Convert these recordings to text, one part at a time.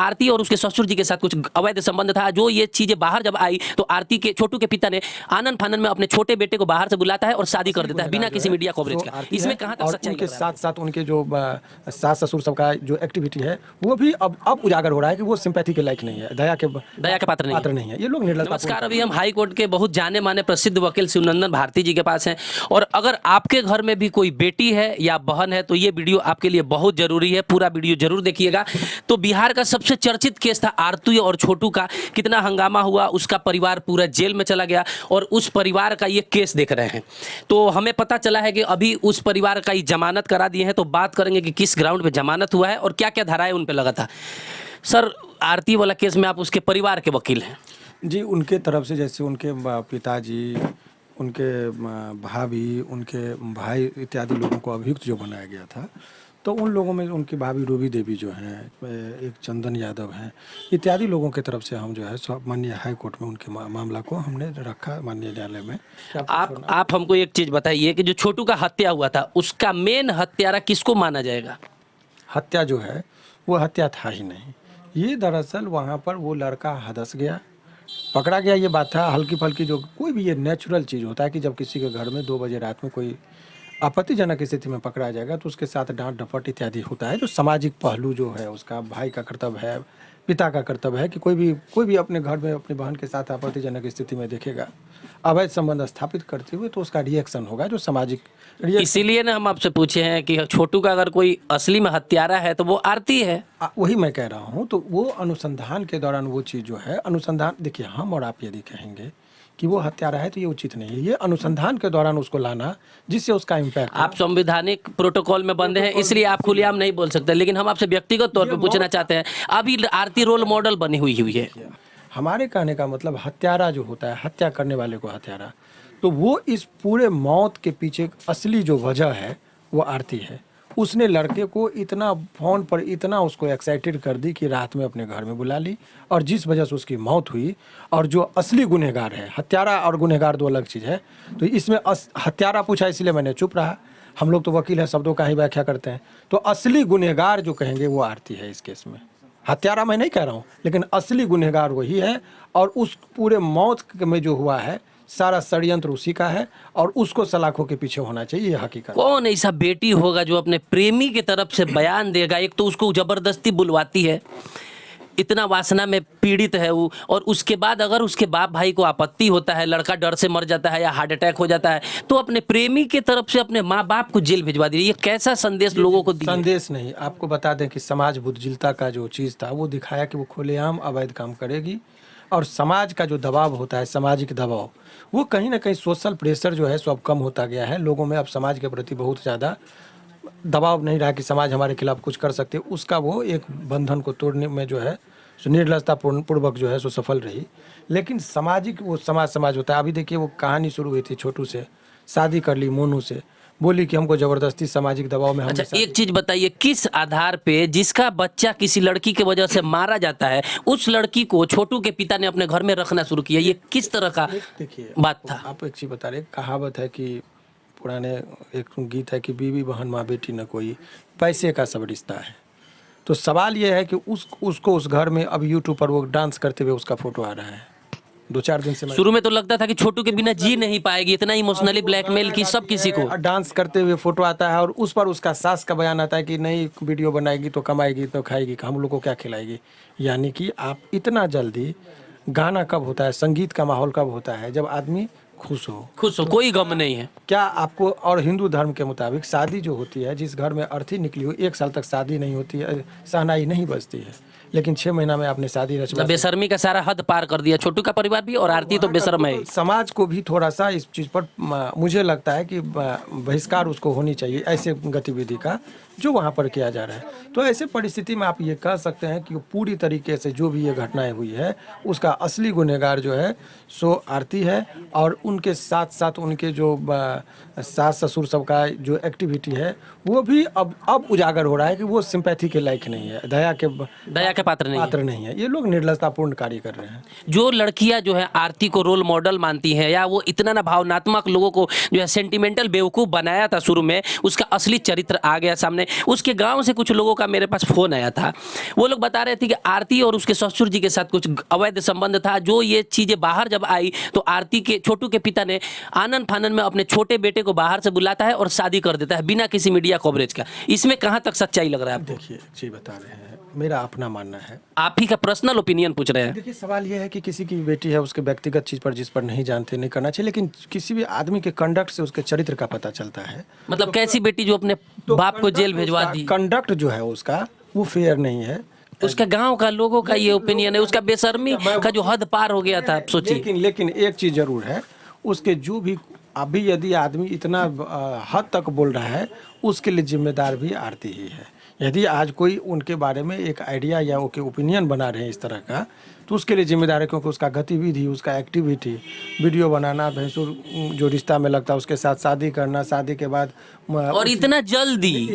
आरती और उसके ससुर जी के साथ कुछ अवैध संबंध था। जो ये चीजें बाहर जब आई तो आरती के छोटू के पिता ने आनंद फानन में अपने छोटे बेटे को बाहर से बुलाता है और शादी कर देता है बिना किसी मीडिया कवरेज का। इसमें कहां तक सच्चाई उनके साथ साथ उनके जो सास ससुर सबका जो एक्टिविटी है वो भी अब उजागर हो रहा है कि वो सिंपैथी के लायक नहीं है, दया के पात्र नहीं है। ये लोग निर्लजता। नमस्कार, अभी हम हाई कोर्ट के बहुत जाने माने प्रसिद्ध वकील शिवनंदन भारती जी के पास हैं और अगर आपके घर में भी कोई बेटी है या बहन है तो ये वीडियो आपके लिए बहुत जरूरी है, पूरा वीडियो जरूर देखिएगा। तो बिहार का सबसे चर्चित केस था आरती और छोटू का, कितना हंगामा हुआ, उसका परिवार पूरा जेल में चला गया और उस परिवार का ये केस देख रहे हैं। तो हमें पता चला है कि अभी उस परिवार का जमानत करा दिए हैं। तो बात करेंगे कि किस ग्राउंड पे जमानत हुआ है और क्या क्या धाराएं उन पे लगा था। सर, आरती वाला केस में आप उसके परिवार के वकील हैं जी। उनके तरफ से जैसे उनके पिताजी, उनके भाभी, उनके भाई इत्यादि लोगों को अभियुक्त जो बनाया गया था, तो उन लोगों में उनकी भाभी रूबी देवी जो हैं, एक चंदन यादव हैं, इत्यादि लोगों की तरफ से हम जो है माननीय हाई कोर्ट में उनके मामला को हमने रखा माननीय न्यायालय में। आप हमको एक चीज़ बताइए कि जो छोटू का हत्या हुआ था उसका मेन हत्यारा किसको माना जाएगा? हत्या जो है वो हत्या था ही नहीं। ये दरअसल वहाँ पर वो लड़का हदस गया, पकड़ा गया। ये बात था हल्की फल्की, जो कोई भी ये नेचुरल चीज़ होता है कि जब किसी के घर में 2 बजे रात में कोई आपत्तिजनक स्थिति में पकड़ा जाएगा तो उसके साथ डांट डपट इत्यादि होता है। जो सामाजिक पहलू जो है उसका भाई का कर्तव्य है, पिता का कर्तव्य है कि कोई भी अपने घर में अपनी बहन के साथ आपत्तिजनक स्थिति में देखेगा अवैध संबंध स्थापित करते हुए तो उसका रिएक्शन होगा, जो सामाजिक रिएक्शन। इसीलिए ना हम आपसे पूछे हैं कि छोटू का अगर कोई असली में हत्यारा है तो वो आरती है। वही मैं कह रहा हूँ। तो वो अनुसंधान के दौरान वो चीज़ जो है, अनुसंधान देखिए, हम और आप यदि कहेंगे कि वो हत्यारा है तो ये उचित नहीं है। ये अनुसंधान के दौरान उसको लाना जिससे उसका इम्पैक्ट। आप संवैधानिक प्रोटोकॉल में बंधे हैं इसलिए आप खुलेआम नहीं बोल सकते, लेकिन हम आपसे व्यक्तिगत तौर पे पूछना चाहते हैं। अभी आरती रोल मॉडल बनी हुई है। हमारे कहने का मतलब हत्यारा जो होता है, हत्या करने वाले को हत्यारा, तो वो इस पूरे मौत के पीछे असली जो वजह है वो आरती है। उसने लड़के को इतना फ़ोन पर इतना उसको एक्साइटेड कर दी कि रात में अपने घर में बुला ली, और जिस वजह से उसकी मौत हुई। और जो असली गुनहगार है, हत्यारा और गुनहगार 2 अलग चीज़ है। तो इसमें हत्यारा पूछा इसलिए मैंने चुप रहा। हम लोग तो वकील हैं, शब्दों का ही व्याख्या करते हैं। तो असली गुनहगार जो कहेंगे वो आरती है इस केस में। हत्यारा मैं नहीं कह रहा हूँ, लेकिन असली गुनहगार वही है। और उस पूरे मौत में जो हुआ है सारा षड्यंत्र उसी का है और उसको सलाखों के पीछे होना चाहिए, ये हकीकत। कौन ऐसा बेटी होगा जो अपने प्रेमी की तरफ से बयान देगा? एक तो उसको जबरदस्ती बुलवाती है, इतना वासना में पीड़ित है वो, और उसके बाद अगर उसके बाप भाई को आपत्ति होता है, लड़का डर से मर जाता है या हार्ट अटैक हो जाता है, तो अपने प्रेमी की तरफ से अपने माँ बाप को जेल भिजवा दी। ये कैसा संदेश लोगों को दिया? संदेश नहीं, आपको बता दें कि समाज बुद्धिलता का जो चीज़ था वो दिखाया कि वो खुलेआम अवैध काम करेगी। और समाज का जो दबाव होता है, सामाजिक दबाव, वो कहीं ना कहीं सोशल प्रेशर जो है सो अब कम होता गया है। लोगों में अब समाज के प्रति बहुत ज़्यादा दबाव नहीं रहा कि समाज हमारे खिलाफ कुछ कर सकते। उसका वो एक बंधन को तोड़ने में जो है सो निर्लजता पूर्वक जो है सो सफल रही। लेकिन सामाजिक वो समाज होता है। अभी देखिए वो कहानी शुरू हुई थी, छोटू से शादी कर ली, मोनू से, बोली कि हमको जबरदस्ती सामाजिक दबाव में। अच्छा, एक चीज बताइए, किस आधार पे जिसका बच्चा किसी लड़की की वजह से मारा जाता है उस लड़की को छोटू के पिता ने अपने घर में रखना शुरू किया? ये किस तरह का देखिए बात था? आप एक चीज बता रहे, कहावत है कि पुराने एक गीत है कि बीवी बहन माँ बेटी न कोई, पैसे का सब रिश्ता है। तो सवाल ये है कि उसको उस घर में अब यूट्यूब पर वो डांस करते हुए उसका फोटो आ रहा है 2-4 दिन से। शुरू में तो लगता था कि छोटू के बिना जी नहीं पाएगी, इतना इमोशनली ब्लैकमेल की सब किसी को। डांस करते हुए फोटो आता है और उस पर उसका सास का बयान आता है कि नहीं वीडियो बनाएगी तो कमाएगी तो खाएगी, हम लोग को क्या खिलाएगी। यानी कि आप इतना जल्दी, गाना कब होता है, संगीत का माहौल कब होता है? जब आदमी खुश हो, कोई गम नहीं है। क्या आपको? और हिंदू धर्म के मुताबिक शादी जो होती है, जिस घर में अर्थी निकली हो, 1 साल तक शादी नहीं होती है, शहनाई नहीं बजती है, लेकिन 6 महीना में आपने शादी रचना। बेशर्मी का सारा हद पार कर दिया छोटू का परिवार भी, और आरती तो बेशर्म है। समाज को भी थोड़ा सा इस चीज़ पर मुझे लगता है कि बहिष्कार उसको होनी चाहिए, ऐसे गतिविधि का जो वहाँ पर किया जा रहा है। तो ऐसे परिस्थिति में आप ये कह सकते हैं कि पूरी तरीके से जो भी ये घटनाएं हुई है उसका असली गुनहगार जो है सो आरती है। और उनके साथ साथ उनके जो सास ससुर सबका जो एक्टिविटी है वो भी अब उजागर हो रहा है कि वो सिंपैथी के लायक नहीं है, दया के पात्र नहीं है। ये लोग निर्लजतापूर्ण कार्य कर रहे हैं। जो लड़कियां जो है आरती को रोल मॉडल मानती हैं, या वो इतना ना भावनात्मक लोगों को जो है सेंटिमेंटल बेवकूफ़ बनाया था शुरू में, उसका असली चरित्र आ गया सामने। जाने। उसके गांव से कुछ लोगों का मेरे पास फोन आया था, वो लोग बता रहे थे कि आरती और उसके ससुर जी के साथ कुछ अवैध संबंध था। जो ये चीजें बाहर जब आई तो आरती के छोटू के पिता ने आनन फानन में अपने छोटे बेटे को बाहर से बुलाता है और शादी कर देता है बिना किसी मीडिया कवरेज का। इसमें कहां तक सच्चाई लग रहा है आपको? देखिए जी, बता रहे हैं, मेरा अपना मानना है। आप ही का पर्सनल ओपिनियन पूछ रहे हैं। देखिए, सवाल ये है कि किसी की बेटी है, उसके व्यक्तिगत चीज़ पर जिस पर नहीं जानते, नहीं करना चाहिए, लेकिन किसी भी आदमी के कंडक्ट से उसके चरित्र का पता चलता है। मतलब कैसी बेटी जो अपने बाप को जेल भेजवा दी? कंडक्ट जो है उसका वो फेयर नहीं है। उसका गांव का लोगों का ये ओपिनियन है, उसका बेशर्मी का जो हद पार हो गया था। आप सोचिए। लेकिन एक चीज़ जरूर है, उसके जो भी अभी यदि आदमी इतना हद तक बोल रहा है, उसके लिए जिम्मेदार भी आरती ही है। यदि आज कोई उनके बारे में एक आइडिया या उनके ओपिनियन बना रहे हैं इस तरह का, तो उसके लिए जिम्मेदार है, क्योंकि उसका गतिविधि, उसका एक्टिविटी, वीडियो बनाना, भैंसुर जो रिश्ता में लगता है उसके साथ शादी करना, शादी के बाद और इतना जल्दी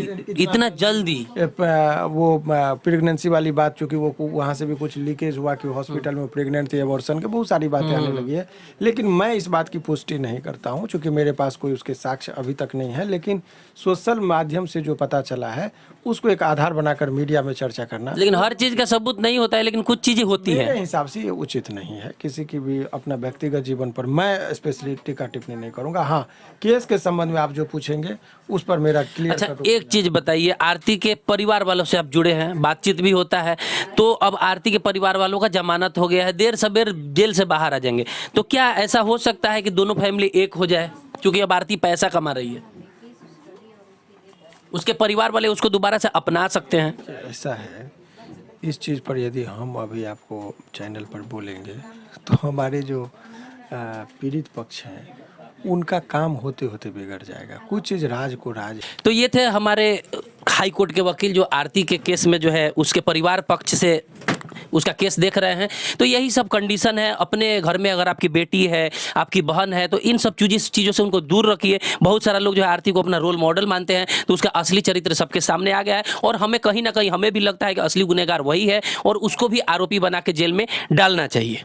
वो प्रेगनेंसी वाली बात, चूँकि वो वहाँ से भी कुछ लीकेज हुआ कि हॉस्पिटल में प्रेग्नेंट थी, एबॉर्शन के बहुत सारी बातें आने लगी है। लेकिन मैं इस बात की पुष्टि नहीं करता हूँ, चूँकि मेरे पास कोई उसके साक्ष्य अभी तक नहीं है। लेकिन सोशल माध्यम से जो पता चला है उसको एक आधार बनाकर मीडिया में चर्चा करना, लेकिन हर चीज का सबूत नहीं होता है, लेकिन कुछ चीजें होती है। मेरे हिसाब से ये उचित नहीं है। किसी की भी अपना व्यक्तिगत जीवन पर मैं स्पेशली टीका टिप्पणी नहीं करूंगा। हाँ, केस के संबंध में आप जो पूछेंगे उस पर मेरा क्लियर। अच्छा, एक चीज बताइए, आरती के परिवार वालों से आप जुड़े हैं, बातचीत भी होता है, तो अब आरती के परिवार वालों का जमानत हो गया है, देर सबेर जेल से बाहर आ जाएंगे, तो क्या ऐसा हो सकता है कि दोनों फैमिली एक हो जाए? क्योंकि अब आरती पैसा कमा रही है, उसके परिवार वाले उसको दोबारा से अपना सकते हैं। ऐसा है, इस चीज़ पर यदि हम अभी आपको चैनल पर बोलेंगे तो हमारे जो पीड़ित पक्ष हैं उनका काम होते होते बिगड़ जाएगा। कुछ चीज़ राज को राज। तो ये थे हमारे हाई कोर्ट के वकील जो आरती के केस में जो है उसके परिवार पक्ष से उसका केस देख रहे हैं। तो यही सब कंडीशन है। अपने घर में अगर आपकी बेटी है, आपकी बहन है, तो इन सब चीज़ों से उनको दूर रखिए। बहुत सारा लोग जो है आरती को अपना रोल मॉडल मानते हैं, तो उसका असली चरित्र सबके सामने आ गया है और हमें कहीं ना कहीं हमें भी लगता है कि असली गुनहगार वही है और उसको भी आरोपी बना के जेल में डालना चाहिए।